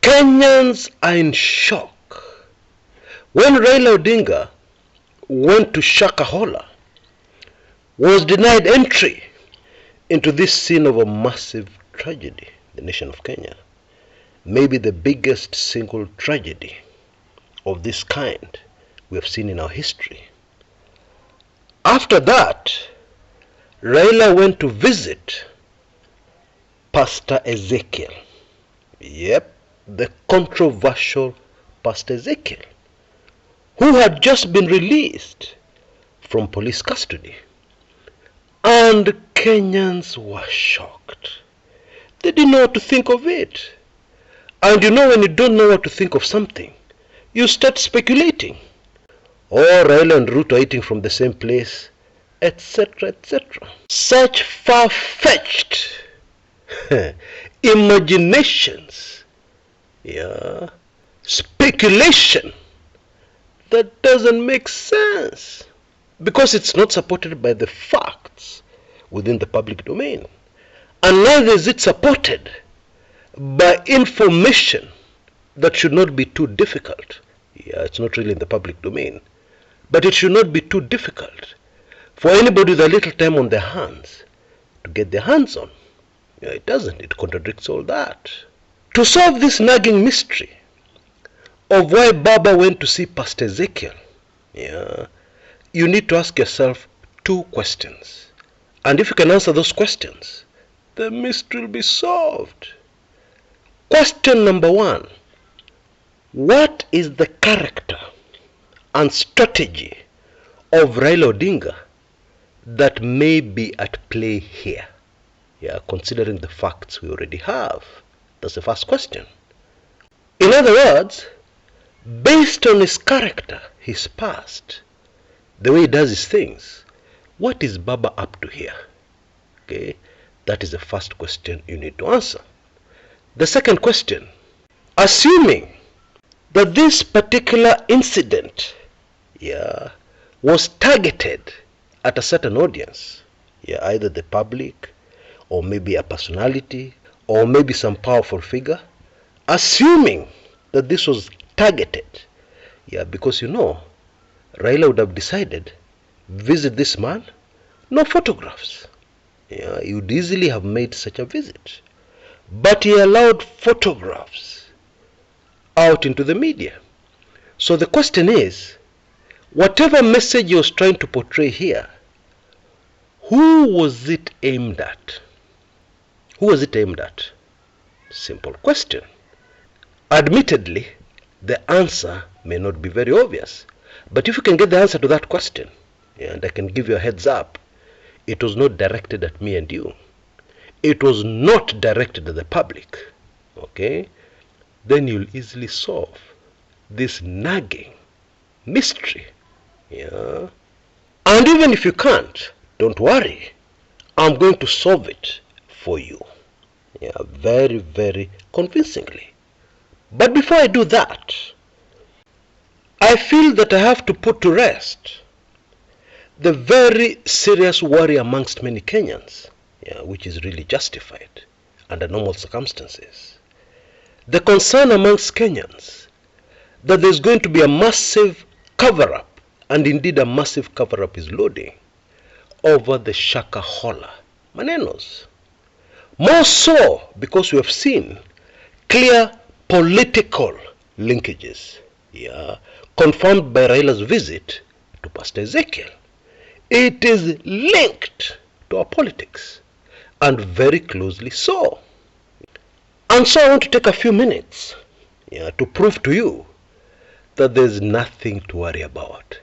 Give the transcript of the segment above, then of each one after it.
Kenyans are in shock. When Raila Odinga went to Shakahola, was denied entry into this scene of a massive tragedy, the nation of Kenya. Maybe the biggest single tragedy of this kind we have seen in our history. After that, Raila went to visit Pastor Ezekiel. Yep, the controversial Pastor Ezekiel, who had just been released from police custody. And Kenyans were shocked. They didn't know what to think of it. And you know, when you don't know what to think of something, you start speculating. Oh, Raila and Ruto are eating from the same place, etc., etc. Such far-fetched imaginations, speculation that doesn't make sense, because it's not supported by the facts within the public domain, and neither is it supported by information that should not be too difficult. It's not really in the public domain, but it should not be too difficult for anybody with a little time on their hands to get their hands on. It doesn't. It contradicts all that. To solve this nagging mystery of why Baba went to see Pastor Ezekiel, you need to ask yourself two questions. And if you can answer those questions, the mystery will be solved. Question number one: what is the character and strategy of Raila Odinga that may be at play here? Considering the facts we already have. That's the first question. In other words, based on his character, his past, the way he does his things, what is Baba up to here? Okay, that is the first question you need to answer. The second question: assuming that this particular incident was targeted at a certain audience, either the public, or maybe a personality, or maybe some powerful figure, assuming that this was targeted, because Raila would have decided, visit this man, no photographs. He would easily have made such a visit. But he allowed photographs out into the media. So the question is, whatever message he was trying to portray here, who was it aimed at? Who was it aimed at? Simple question. Admittedly, the answer may not be very obvious. But if you can get the answer to that question, and I can give you a heads up, it was not directed at me and you. It was not directed at the public. Okay? Then you'll easily solve this nagging mystery. And even if you can't, don't worry. I'm going to solve it for you. Very, very convincingly. But before I do that, I feel that I have to put to rest the very serious worry amongst many Kenyans, which is really justified under normal circumstances. The concern amongst Kenyans that there's going to be a massive cover-up, and indeed a massive cover-up is loading, over the Shakahola Manenos. More so because we have seen clear political linkages, confirmed by Raila's visit to Pastor Ezekiel. It is linked to our politics, and very closely so. And so I want to take a few minutes to prove to you that there's nothing to worry about.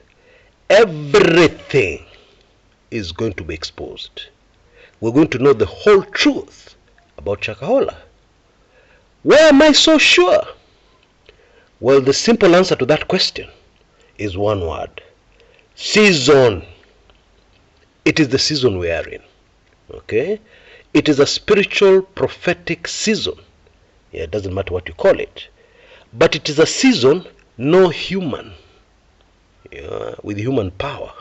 Everything is going to be exposed. We're going to know the whole truth about Shakahola. Why am I so sure? Well, the simple answer to that question is one word: season. It is the season we are in. Okay? It is a spiritual, prophetic season. It doesn't matter what you call it. But it is a season no human, with human power,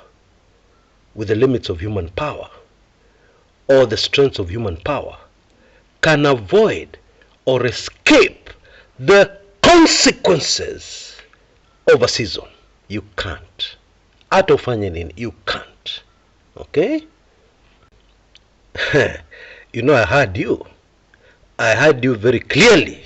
with the limits of human power, or the strength of human power, can avoid or escape the consequences of a season. You can't. Hata ufanye nini, you can't. Okay? You know, I heard you very clearly